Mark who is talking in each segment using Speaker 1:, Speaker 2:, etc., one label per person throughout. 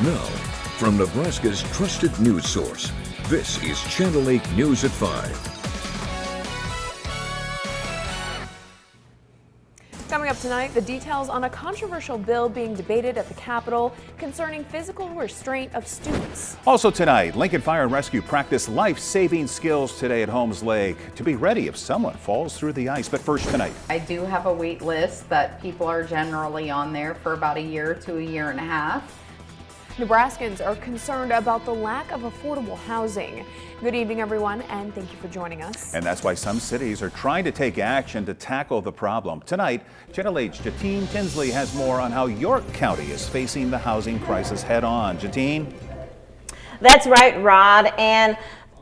Speaker 1: Now, from Nebraska's trusted news source, this is Channel 8 News at 5.
Speaker 2: Coming up tonight, the details on a controversial bill being debated at the Capitol concerning physical restraint of students.
Speaker 3: Also tonight, Lincoln Fire and Rescue practice life-saving skills today at Holmes Lake to be ready if someone falls through the ice. But first tonight,
Speaker 4: I do have a wait list that people are generally on there for about a year to a year and a half.
Speaker 2: Nebraskans are concerned about the lack of affordable housing. Good evening, everyone, and thank you for joining us.
Speaker 3: And that's why some cities are trying to take action to tackle the problem. Tonight, Channel 8's Jatine Tinsley has more on how York County is facing the housing crisis head on. Jatine?
Speaker 5: That's right, Rod. And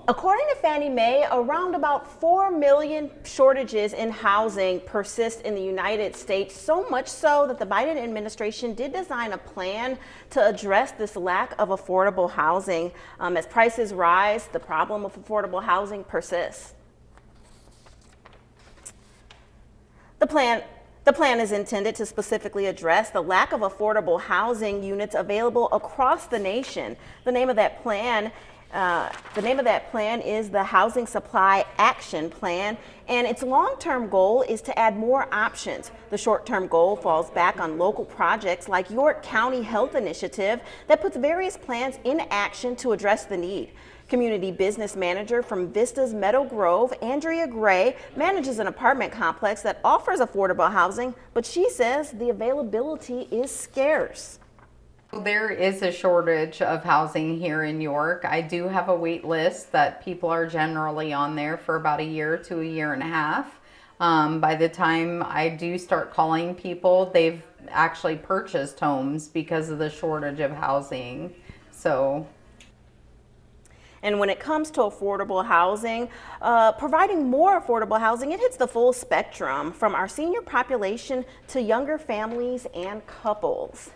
Speaker 5: according to Fannie Mae, around about 4 million shortages in housing persist in the United States, so much so that the Biden administration did design a plan to address this lack of affordable housing. As prices rise, the problem of affordable housing persists. The plan is intended to specifically address the lack of affordable housing units available across the nation. The name of that plan is the Housing Supply Action Plan, and its long-term goal is to add more options. The short-term goal falls back on local projects like York County Health Initiative that puts various plans in action to address the need. Community business manager from Vista's Meadow Grove, Andrea Gray, manages an apartment complex that offers affordable housing, but she says the availability is scarce.
Speaker 4: There is a shortage of housing here in York. I do have a wait list that people are generally on there for about a year to a year and a half. By the time I do start calling people, they've actually purchased homes because of the shortage of housing.
Speaker 5: And when it comes to affordable housing, providing more affordable housing, it hits the full spectrum, from our senior population to younger families and couples.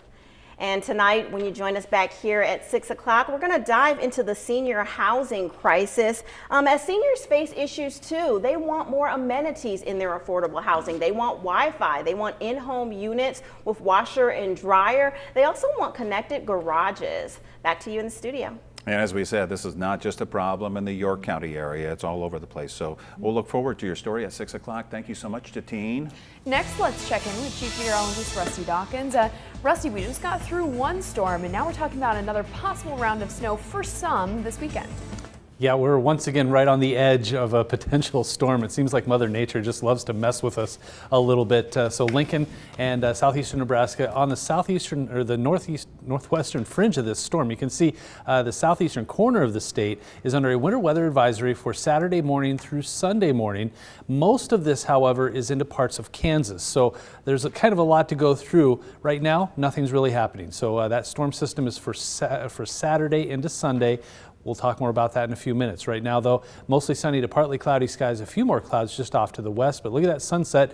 Speaker 5: And tonight, when you join us back here at 6 o'clock, we're going to dive into the senior housing crisis. As seniors face issues too, they want more amenities in their affordable housing. They want Wi-Fi. They want in-home units with washer and dryer. They also want connected garages. Back to you in the studio.
Speaker 3: And as we said, this is not just a problem in the York County area. It's all over the place. So we'll look forward to your story at 6 o'clock. Thank you so much, Jatine.
Speaker 2: Next, let's check in with Chief Meteorologist Rusty Dawkins. Rusty, we just got through one storm, and now we're talking about another possible round of snow for some this weekend.
Speaker 6: Yeah, we're once again right on the edge of a potential storm. It seems like Mother Nature just loves to mess with us a little bit. So Lincoln and southeastern Nebraska on the southeastern or the northwestern fringe of this storm. You can see the southeastern corner of the state is under a winter weather advisory for Saturday morning through Sunday morning. Most of this, however, is into parts of Kansas. So there's kind of a lot to go through. Right now, nothing's really happening. So that storm system is for Saturday into Sunday. We'll talk more about that in a few minutes. Right now, though, mostly sunny to partly cloudy skies, a few more clouds just off to the west. But look at that sunset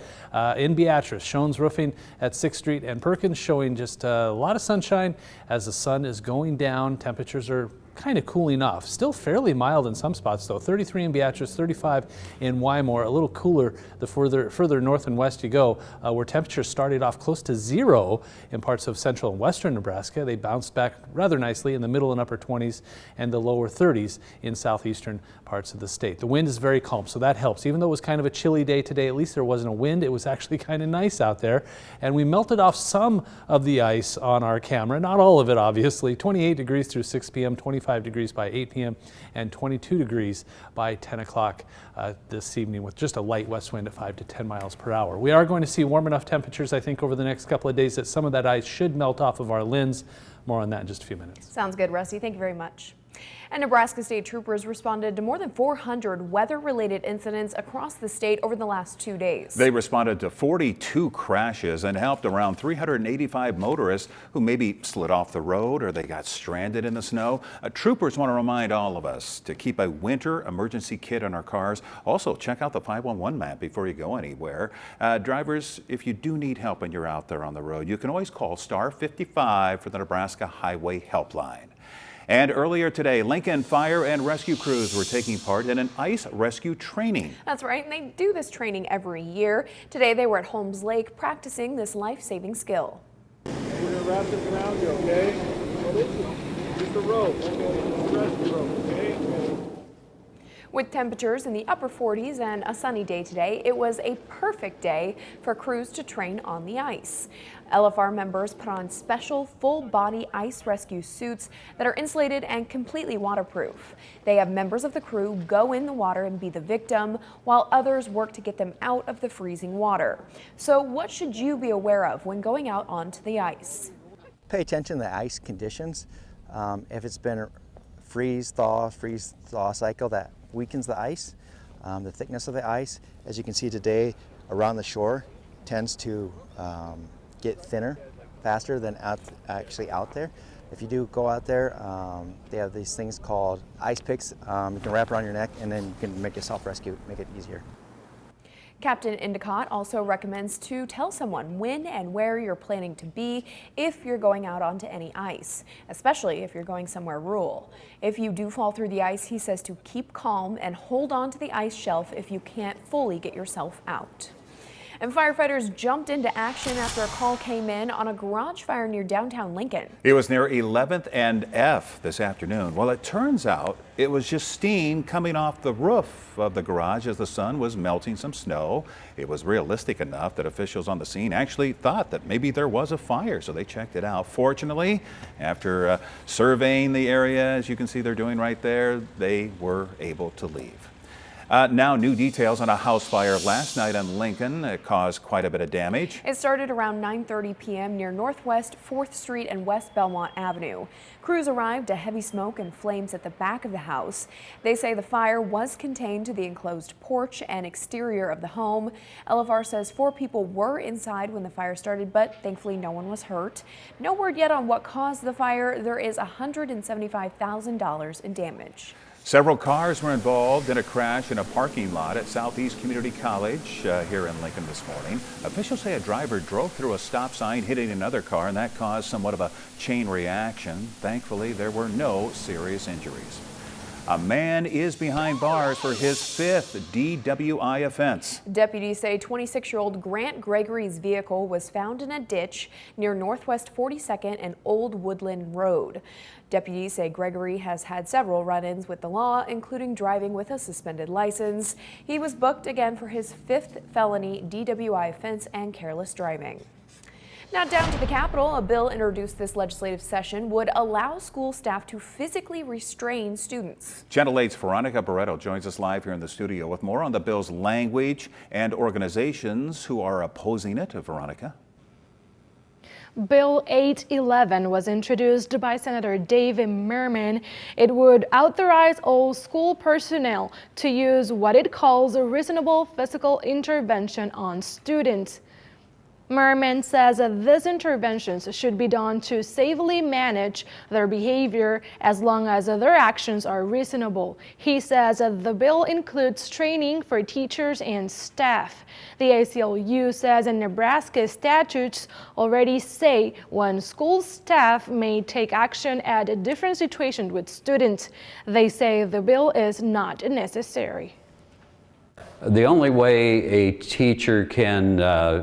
Speaker 6: in Beatrice. Schoen's Roofing at 6th Street and Perkins showing just a lot of sunshine as the sun is going down. Temperatures are kind of cooling off. Still fairly mild in some spots, though. 33 in Beatrice, 35 in Wymore. A little cooler the further north and west you go, where temperatures started off close to 0 in parts of central and western Nebraska. They bounced back rather nicely in the middle and upper 20s and the lower 30s in southeastern parts of the state. The wind is very calm, so that helps. Even though it was kind of a chilly day today, at least there wasn't a wind. It was actually kind of nice out there. And we melted off some of the ice on our camera. Not all of it, obviously. 28 degrees through 6 p.m., 25 degrees by 8 p.m., and 22 degrees by 10 o'clock this evening with just a light west wind at 5 to 10 miles per hour. We are going to see warm enough temperatures, I think, over the next couple of days that some of that ice should melt off of our lens. More on that in just a few minutes.
Speaker 2: Sounds good, Rusty. Thank you very much. And Nebraska state troopers responded to more than 400 weather-related incidents across the state over the last 2 days.
Speaker 3: They responded to 42 crashes and helped around 385 motorists who maybe slid off the road or they got stranded in the snow. Troopers want to remind all of us to keep a winter emergency kit in our cars. Also, check out the 511 map before you go anywhere. Drivers, if you do need help and you're out there on the road, you can always call star 55 for the Nebraska Highway Helpline. And earlier today, Lincoln Fire and Rescue crews were taking part in an ice rescue training.
Speaker 2: That's right, and they do this training every year. Today they were at Holmes Lake practicing this life-saving skill.
Speaker 7: We're going to wrap this around you, okay?
Speaker 2: With temperatures in the upper 40s and a sunny day today, it was a perfect day for crews to train on the ice. LFR members put on special full-body ice rescue suits that are insulated and completely waterproof. They have members of the crew go in the water and be the victim, while others work to get them out of the freezing water. So what should you be aware of when going out onto the ice?
Speaker 7: Pay attention to the ice conditions. If it's been a freeze-thaw cycle that weakens the ice, the thickness of the ice, as you can see today around the shore, tends to get thinner faster than actually out there. If you do go out there, they have these things called ice picks. You can wrap around your neck and then you can make yourself rescue, make it easier.
Speaker 2: Captain Endicott also recommends to tell someone when and where you're planning to be if you're going out onto any ice, especially if you're going somewhere rural. If you do fall through the ice, he says to keep calm and hold on to the ice shelf if you can't fully get yourself out. And firefighters jumped into action after a call came in on a garage fire near downtown Lincoln.
Speaker 3: It was near 11th and F this afternoon. Well, it turns out it was just steam coming off the roof of the garage as the sun was melting some snow. It was realistic enough that officials on the scene actually thought that maybe there was a fire, so they checked it out. Fortunately, after surveying the area, as you can see they're doing right there, they were able to leave. Now, new details on a house fire last night in Lincoln. It caused quite a bit of damage.
Speaker 2: It started around 9:30 p.m. near Northwest 4th Street and West Belmont Avenue. Crews arrived to heavy smoke and flames at the back of the house. They say the fire was contained to the enclosed porch and exterior of the home. LFR says 4 people were inside when the fire started, but thankfully no one was hurt. No word yet on what caused the fire. There is $175,000 in damage.
Speaker 3: Several cars were involved in a crash in a parking lot at Southeast Community College here in Lincoln this morning. Officials say a driver drove through a stop sign, hitting another car, and that caused somewhat of a chain reaction. Thankfully, there were no serious injuries. A man is behind bars for his 5th DWI offense.
Speaker 2: Deputies say 26-year-old Grant Gregory's vehicle was found in a ditch near Northwest 42nd and Old Woodland Road. Deputies say Gregory has had several run-ins with the law, including driving with a suspended license. He was booked again for his 5th felony DWI offense and careless driving. Now down to the Capitol, a bill introduced this legislative session would allow school staff to physically restrain students.
Speaker 3: Channel 8's Veronica Barreto joins us live here in the studio with more on the bill's language and organizations who are opposing it. Veronica.
Speaker 8: Bill 811 was introduced by Senator David Merman. It would authorize all school personnel to use what it calls a reasonable physical intervention on students. Merman says that these interventions should be done to safely manage their behavior as long as their actions are reasonable. He says that the bill includes training for teachers and staff. The ACLU says that Nebraska statutes already say when school staff may take action at a different situation with students. They say the bill is not necessary.
Speaker 9: The only way a teacher can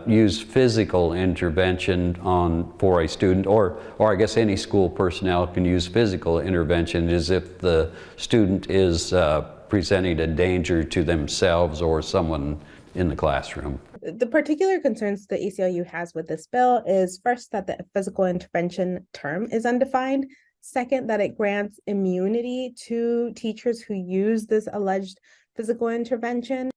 Speaker 9: use physical intervention for a student, or I guess any school personnel can use physical intervention, is if the student is presenting a danger to themselves or someone in the classroom.
Speaker 10: The particular concerns the ACLU has with this bill is first that the physical intervention term is undefined. Second, that it grants immunity to teachers who use this alleged physical intervention.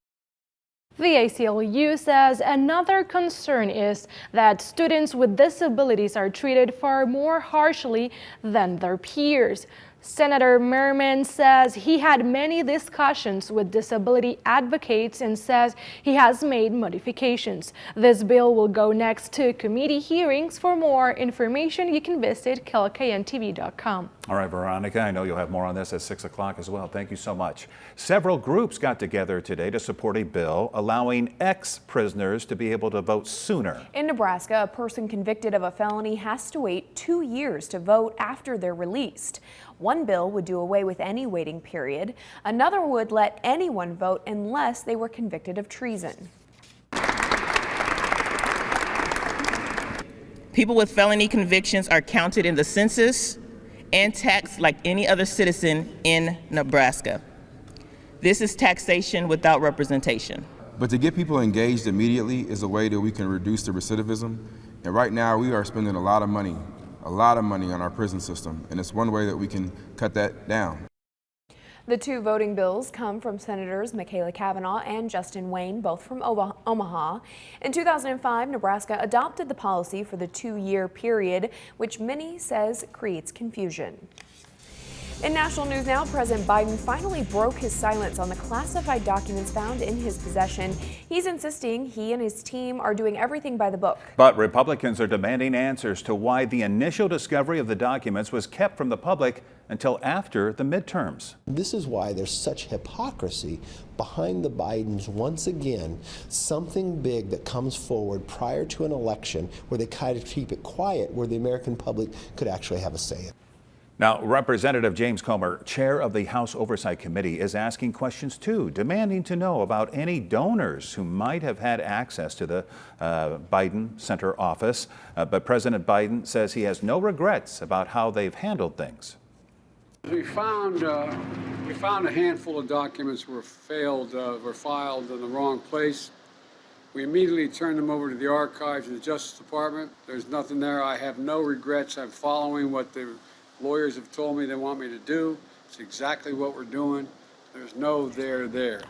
Speaker 8: The ACLU says another concern is that students with disabilities are treated far more harshly than their peers. Senator Merman says he had many discussions with disability advocates and says he has made modifications. This bill will go next to committee hearings. For more information, you can visit KLKNTV.com.
Speaker 3: All right, Veronica, I know you'll have more on this at 6 o'clock as well. Thank you so much. Several groups got together today to support a bill allowing ex-prisoners to be able to vote sooner.
Speaker 2: In Nebraska, a person convicted of a felony has to wait 2 years to vote after they're released. One bill would do away with any waiting period. Another would let anyone vote unless they were convicted of treason.
Speaker 11: People with felony convictions are counted in the census and taxed like any other citizen in Nebraska. This is taxation without representation.
Speaker 12: But to get people engaged immediately is a way that we can reduce the recidivism. And right now we are spending a lot of money on our prison system. And it's one way that we can cut that down.
Speaker 2: The two voting bills come from Senators Michaela Cavanaugh and Justin Wayne, both from Omaha. In 2005, Nebraska adopted the policy for the 2-year period, which many says creates confusion. In national news now, President Biden finally broke his silence on the classified documents found in his possession. He's insisting he and his team are doing everything by the book.
Speaker 3: But Republicans are demanding answers to why the initial discovery of the documents was kept from the public until after the midterms.
Speaker 13: This is why there's such hypocrisy behind the Bidens. Once again, something big that comes forward prior to an election where they kind of keep it quiet, where the American public could actually have a say in it.
Speaker 3: Now, Representative James Comer, chair of the House Oversight Committee, is asking questions too, demanding to know about any donors who might have had access to the Biden Center office. But President Biden says he has no regrets about how they've handled things.
Speaker 14: We found a handful of documents were filed in the wrong place. We immediately turned them over to the archives of the Justice Department. There's nothing there. I have no regrets. I'm following what the lawyers have told me they want me to do. It's exactly what we're doing. There's no there.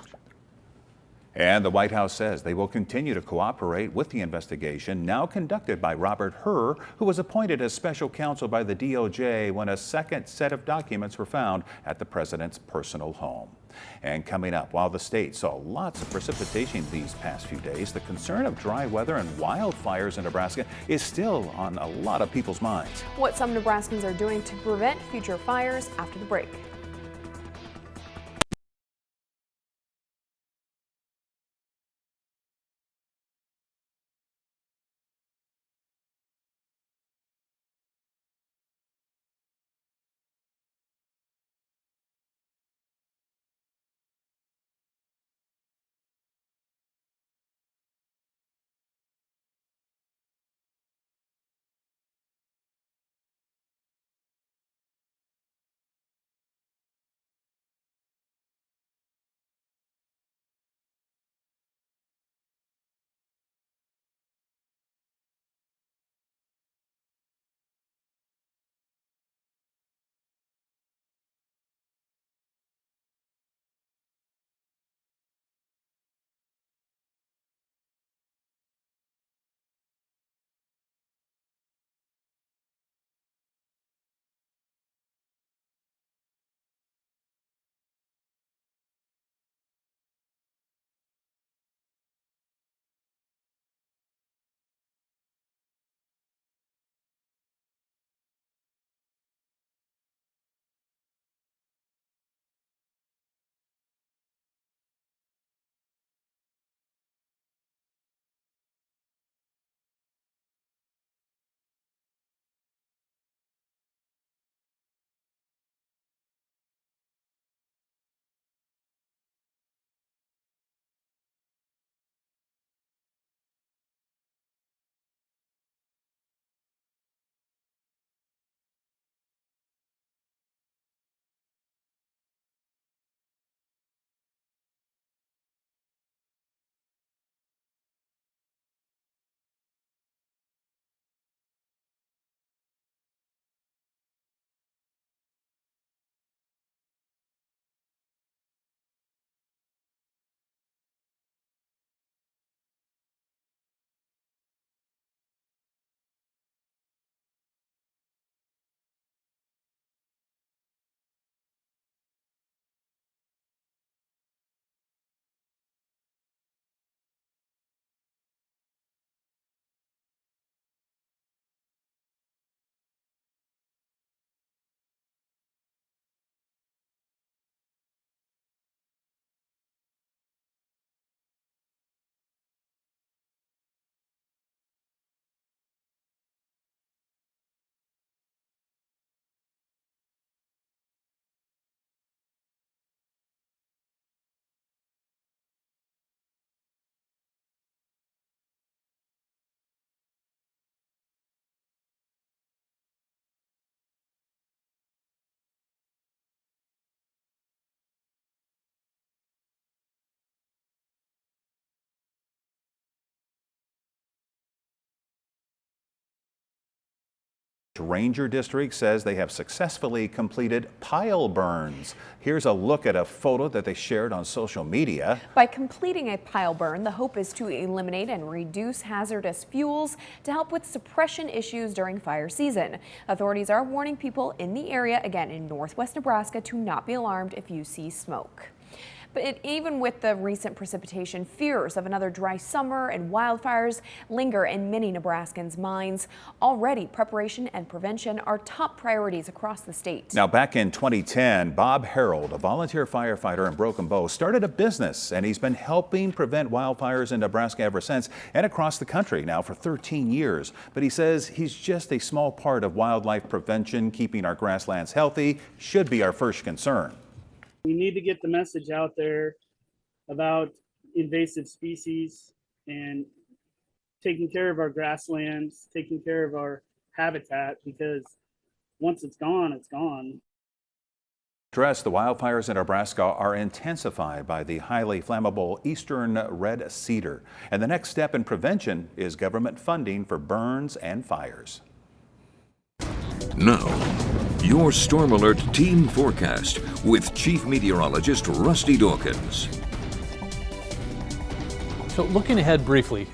Speaker 3: And the White House says they will continue to cooperate with the investigation now conducted by Robert Hur, who was appointed as special counsel by the DOJ when a second set of documents were found at the president's personal home. And coming up, while the state saw lots of precipitation these past few days, the concern of dry weather and wildfires in Nebraska is still on a lot of people's minds.
Speaker 2: What some Nebraskans are doing to prevent future fires after the break.
Speaker 3: Ranger District says they have successfully completed pile burns. Here's a look at a photo that they shared on social media.
Speaker 2: By completing a pile burn, the hope is to eliminate and reduce hazardous fuels to help with suppression issues during fire season. Authorities are warning people in the area, again in northwest Nebraska, to not be alarmed if you see smoke. But even with the recent precipitation, fears of another dry summer and wildfires linger in many Nebraskans' minds. Already, preparation and prevention are top priorities across the state.
Speaker 3: Now, back in 2010, Bob Harold, a volunteer firefighter in Broken Bow, started a business, and he's been helping prevent wildfires in Nebraska ever since and across the country now for 13 years. But he says he's just a small part of wildlife prevention. Keeping our grasslands healthy should be our first concern.
Speaker 15: We need to get the message out there about invasive species and taking care of our grasslands, taking care of our habitat, because once it's gone, it's gone.
Speaker 3: The wildfires in Nebraska are intensified by the highly flammable eastern red cedar. And the next step in prevention is government funding for burns and fires.
Speaker 1: Now, your Storm Alert team forecast with Chief Meteorologist Rusty Dawkins.
Speaker 6: So looking ahead briefly,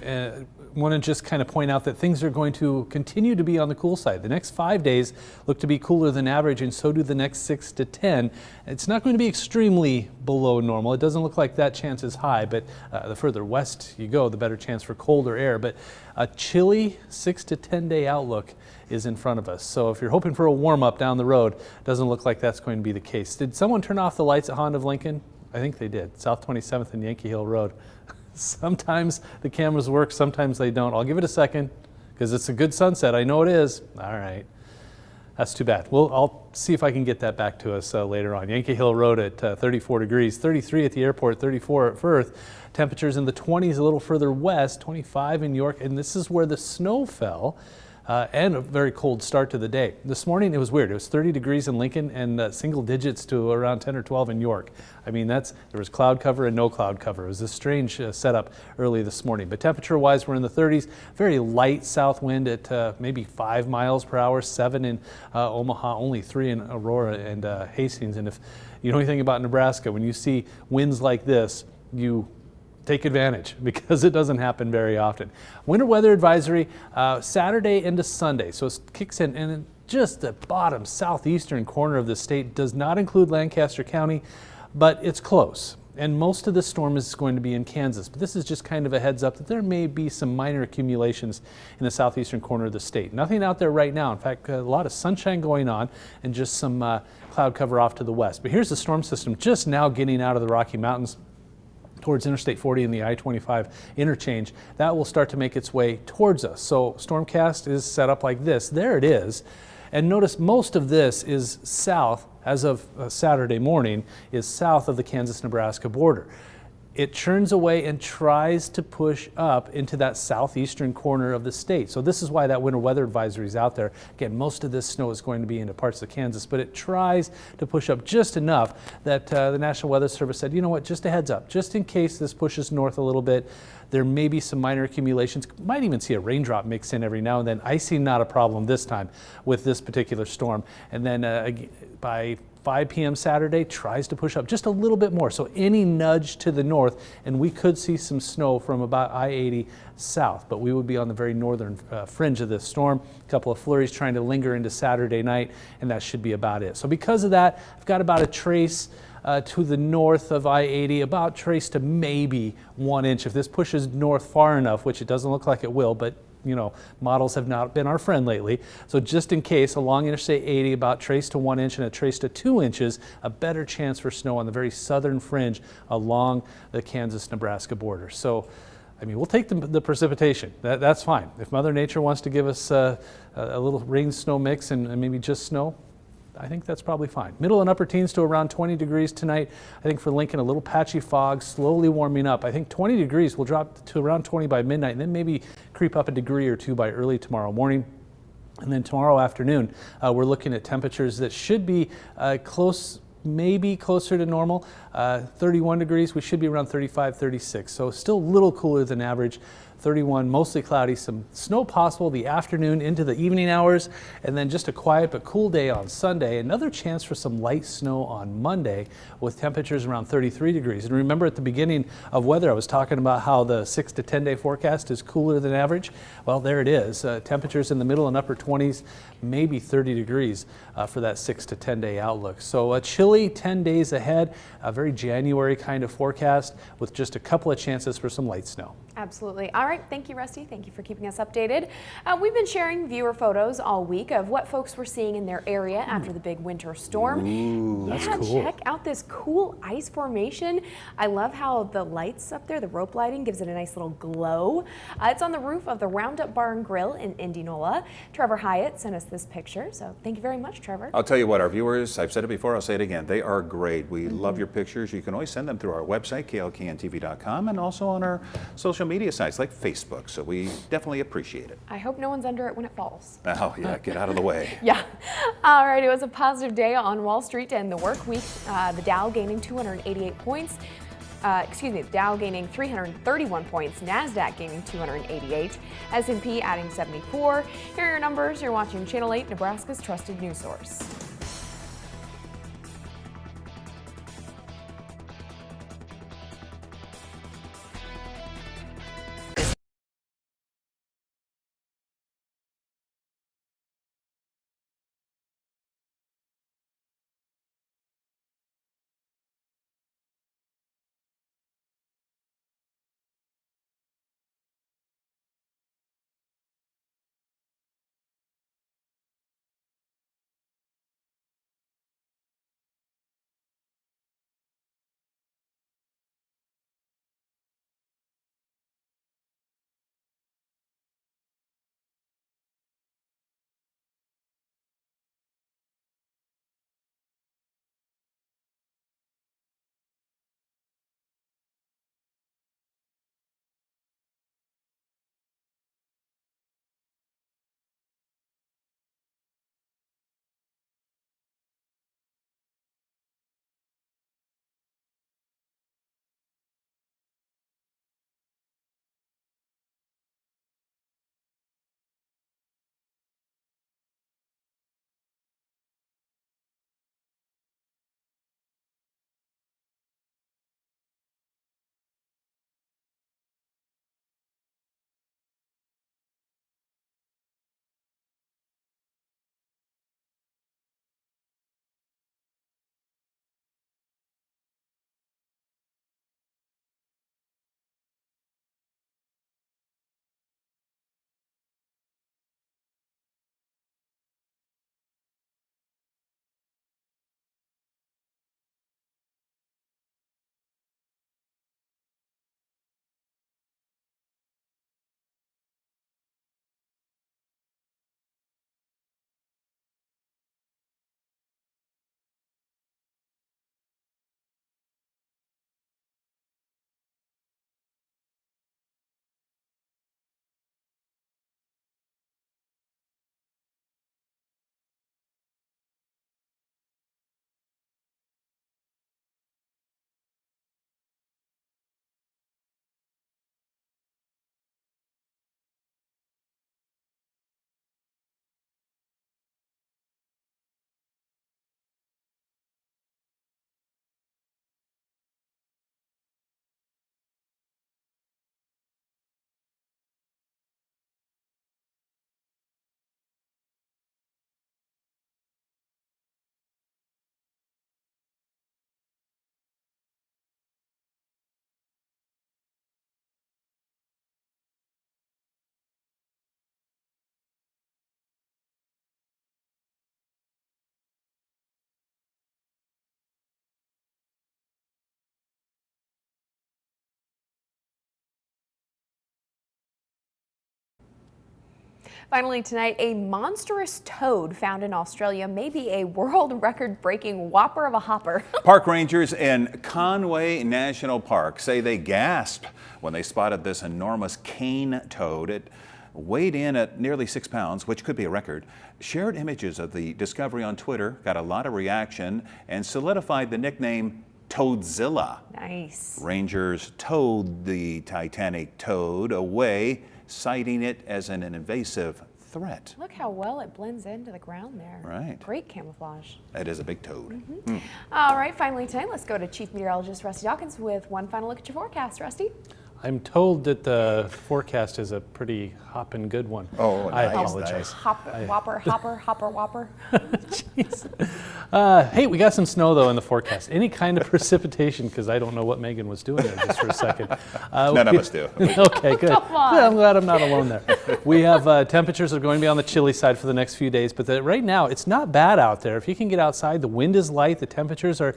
Speaker 6: want to just kind of point out that things are going to continue to be on the cool side. The next 5 days look to be cooler than average, and so do the next 6 to 10. It's not going to be extremely below normal. It doesn't look like that chance is high, but the further west you go, the better chance for colder air. But a chilly 6 to 10 day outlook is in front of us. So if you're hoping for a warm up down the road, doesn't look like that's going to be the case. Did someone turn off the lights at Honda of Lincoln? I think they did. South 27th and Yankee Hill Road. Sometimes the cameras work, sometimes they don't. I'll give it a second because it's a good sunset. I know it is. All right. That's too bad. Well, I'll see if I can get that back to us later on. Yankee Hill Road at 34 degrees, 33 at the airport, 34 at Firth. Temperatures in the 20s a little further west, 25 in York, and this is where the snow fell. And a very cold start to the day. This morning it was weird. It was 30 degrees in Lincoln and single digits to around 10 or 12 in York. I mean, there was cloud cover and no cloud cover. It was a strange setup early this morning. But temperature-wise, we're in the 30s. Very light south wind at maybe 5 miles per hour, 7 in Omaha, only 3 in Aurora and Hastings. And if you know anything about Nebraska, when you see winds like this, you take advantage because it doesn't happen very often. Winter weather advisory Saturday into Sunday. So it kicks in, and just the bottom southeastern corner of the state does not include Lancaster County, but it's close. And most of the storm is going to be in Kansas. But this is just kind of a heads up that there may be some minor accumulations in the southeastern corner of the state. Nothing out there right now. In fact, a lot of sunshine going on and just some cloud cover off to the west. But here's the storm system just now getting out of the Rocky Mountains towards Interstate 40 and the I-25 interchange. That will start to make its way towards us. So Stormcast is set up like this. There it is. And notice most of this is south, as of Saturday morning, is south of the Kansas-Nebraska border. It churns away and tries to push up into that southeastern corner of the state. So this is why that winter weather advisory is out there. Again, most of this snow is going to be into parts of Kansas, but it tries to push up just enough that the National Weather Service said, you know what, just a heads up, just in case this pushes north a little bit, there may be some minor accumulations. Might even see a raindrop mix in every now and then. Icing not a problem this time with this particular storm. And then by 5 p.m. Saturday, tries to push up just a little bit more. So any nudge to the north, and we could see some snow from about I-80 south, but we would be on the very northern fringe of this storm. A couple of flurries trying to linger into Saturday night, and that should be about it. So because of that, I've got about a trace to the north of I-80, about trace to maybe 1 inch. If this pushes north far enough, which it doesn't look like it will, but you know, models have not been our friend lately. So just in case, along Interstate 80, about trace to 1 inch and a trace to 2 inches, a better chance for snow on the very southern fringe along the Kansas-Nebraska border. So, I mean, we'll take the precipitation. That's fine. If Mother Nature wants to give us a little rain-snow mix and maybe just snow, I think that's probably fine. Middle and upper teens to around 20 degrees tonight. I think for Lincoln, a little patchy fog, slowly warming up. I think 20 degrees will drop to around 20 by midnight and then maybe creep up a degree or two by early tomorrow morning. And then tomorrow afternoon, we're looking at temperatures that should be close, maybe closer to normal. 31 degrees, we should be around 35, 36. So still a little cooler than average. 31, mostly cloudy, some snow possible the afternoon into the evening hours, and then just a quiet but cool day on Sunday. Another chance for some light snow on Monday with temperatures around 33 degrees. And remember at the beginning of weather, I was talking about how the 6 to 10 day forecast is cooler than average. Well, there it is. Temperatures in the middle and upper 20s, maybe 30 degrees for that 6 to 10 day outlook. So a chilly 10 days ahead, a very January kind of forecast with just a couple of chances for some light snow.
Speaker 2: Absolutely. All right. Thank you, Rusty. Thank you for keeping us updated. We've been sharing viewer photos all week of what folks were seeing in their area after the big winter storm.
Speaker 6: Ooh, that's cool.
Speaker 2: Check out this cool ice formation. I love how the lights up there, the rope lighting, gives it a nice little glow. It's on the roof of the Roundup Bar and Grill in Indianola. Trevor Hyatt sent us this picture, so thank you very much, Trevor.
Speaker 3: I'll tell you what, our viewers, I've said it before, I'll say it again, they are great. We love your pictures. You can always send them through our website, klkntv.com, and also on our social media sites like Facebook, so we definitely appreciate it.
Speaker 2: I hope no one's under it when it falls.
Speaker 3: Oh yeah, get out of the way.
Speaker 2: Yeah. All right, it was a positive day on Wall Street to end the work week. The Dow gaining 288 points. The Dow gaining 331 points, NASDAQ gaining 288, S&P adding 74. Here are your numbers. You're watching Channel 8, Nebraska's trusted news source. Finally tonight, a monstrous toad found in Australia may be a world record-breaking whopper of a hopper.
Speaker 3: Park rangers in Conway National Park say they gasped when they spotted this enormous cane toad. It weighed in at nearly 6 pounds, which could be a record. Shared images of the discovery on Twitter got a lot of reaction and solidified the nickname Toadzilla.
Speaker 2: Nice.
Speaker 3: Rangers towed the Titanic toad away, citing it as an invasive threat.
Speaker 2: Look how well it blends into the ground there.
Speaker 3: Right.
Speaker 2: Great camouflage.
Speaker 3: That is a big toad.
Speaker 2: All right, finally tonight, let's go to Chief Meteorologist Rusty Dawkins with one final look at your forecast. Rusty?
Speaker 6: I'm told that the forecast is a pretty hoppin' good one.
Speaker 3: Oh,
Speaker 6: I
Speaker 3: nice,
Speaker 6: apologize.
Speaker 3: nice.
Speaker 2: Whopper, whopper.
Speaker 6: Jeez. Hey, we got some snow though in the forecast. Any kind of precipitation, because I don't know what Megan was doing there just for a second.
Speaker 3: None of us do.
Speaker 6: Okay, good.
Speaker 2: Come on.
Speaker 6: Well, I'm glad I'm not alone there. We have temperatures that are going to be on the chilly side for the next few days, but right now it's not bad out there. If you can get outside, the wind is light, the temperatures are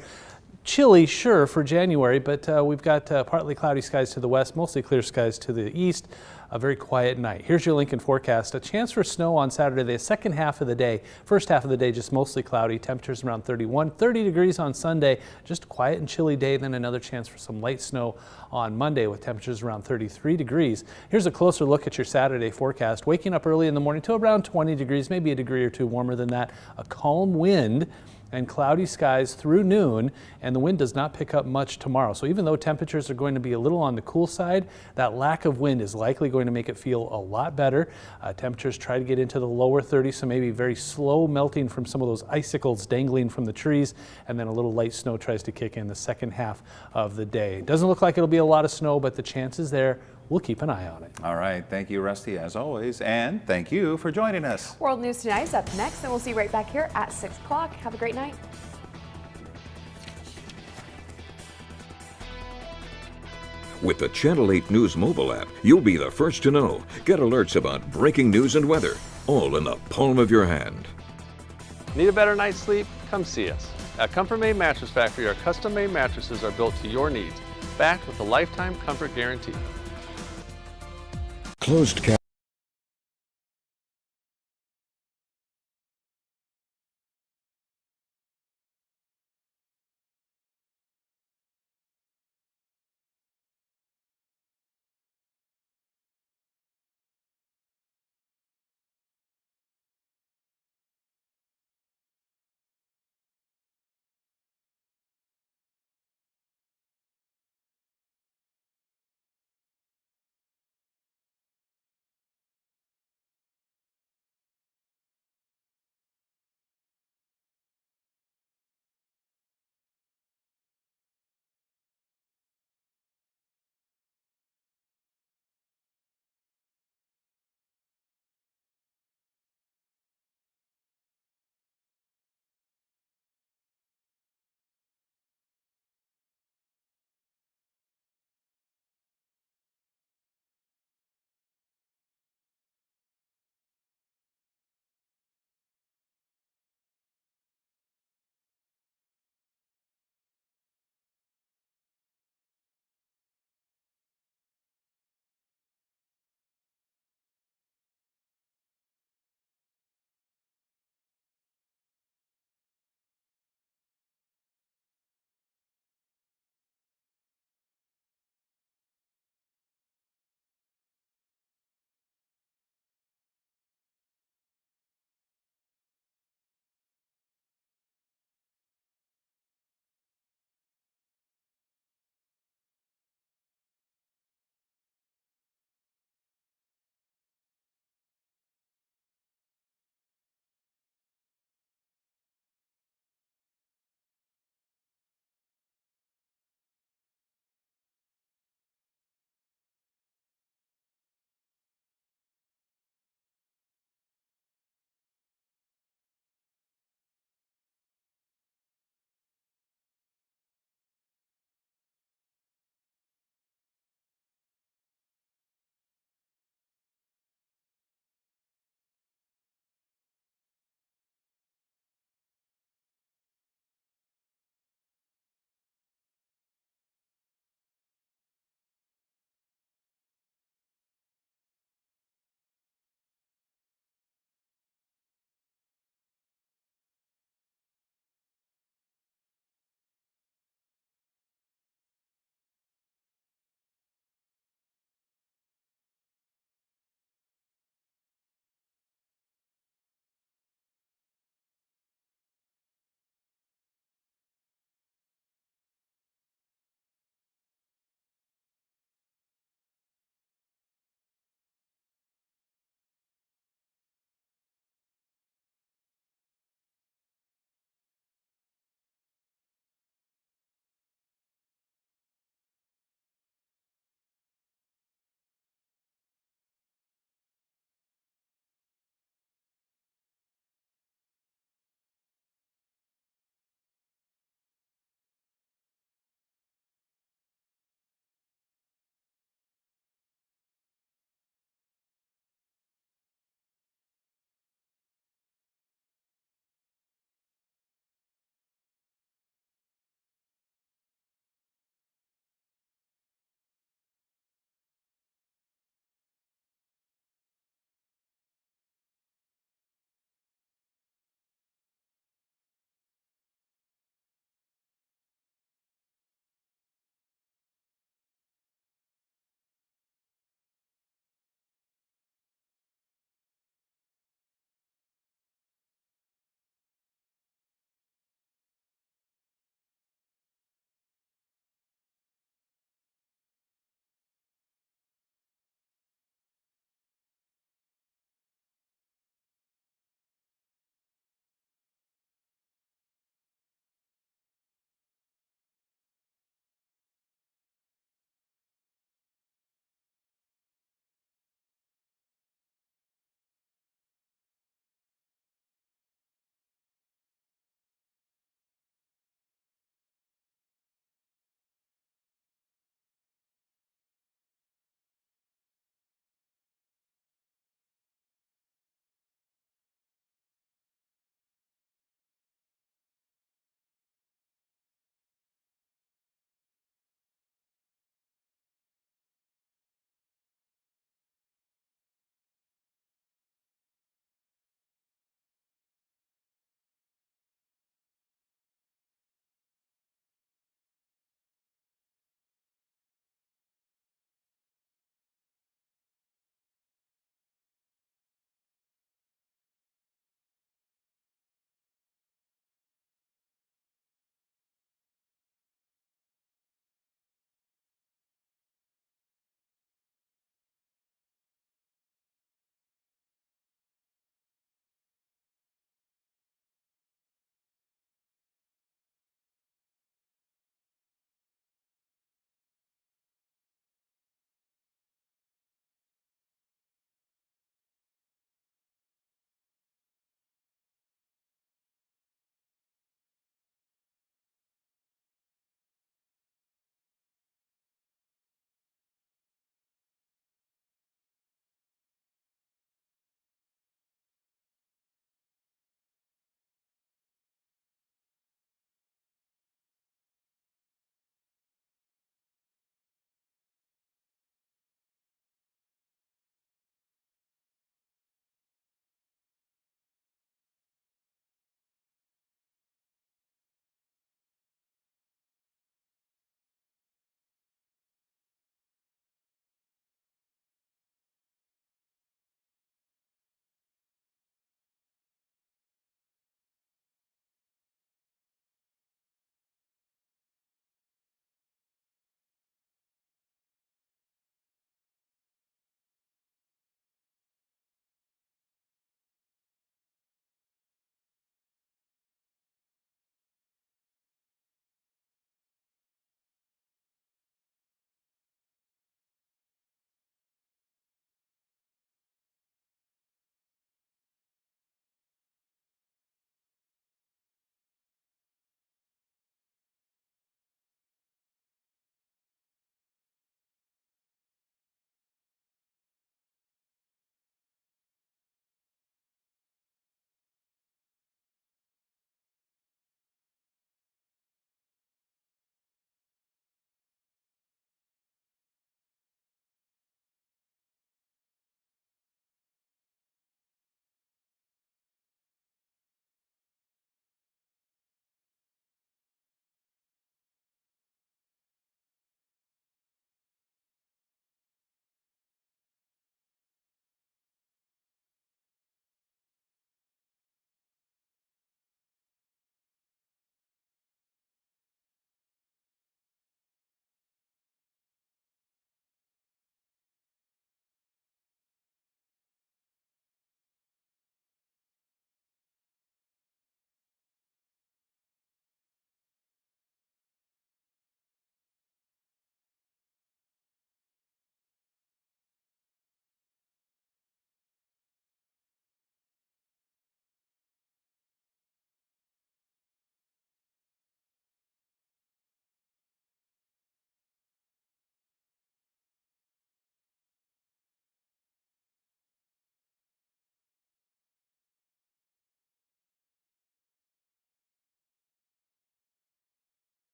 Speaker 6: chilly, sure, for January, but we've got partly cloudy skies to the west, mostly clear skies to the east. A very quiet night. Here's your Lincoln forecast. A chance for snow on Saturday, the second half of the day. First half of the day, just mostly cloudy. Temperatures around 31, 30 degrees on Sunday. Just a quiet and chilly day. Then another chance for some light snow on Monday with temperatures around 33 degrees. Here's a closer look at your Saturday forecast. Waking up early in the morning to around 20 degrees, maybe a degree or two warmer than that. A calm wind and cloudy skies through noon, and the wind does not pick up much tomorrow. So even though temperatures are going to be a little on the cool side, that lack of wind is likely going to make it feel a lot better. Temperatures try to get into the lower 30s, so maybe very slow melting from some of those icicles dangling from the trees, and then a little light snow tries to kick in the second half of the day. It doesn't look like it'll be a lot of snow, but the chance is there. We'll keep an eye on it.
Speaker 3: All right. Thank you, Rusty, as always. And thank you for joining us.
Speaker 2: World News Tonight is up next, and we'll see you right back here at 6 o'clock. Have a great night.
Speaker 1: With the Channel 8 News mobile app, you'll be the first to know. Get alerts about breaking news and weather, all in the palm of your hand.
Speaker 16: Need a better night's sleep? Come see us. At Comfort Made Mattress Factory, our custom-made mattresses are built to your needs, backed with a lifetime comfort guarantee.
Speaker 1: Closed caption.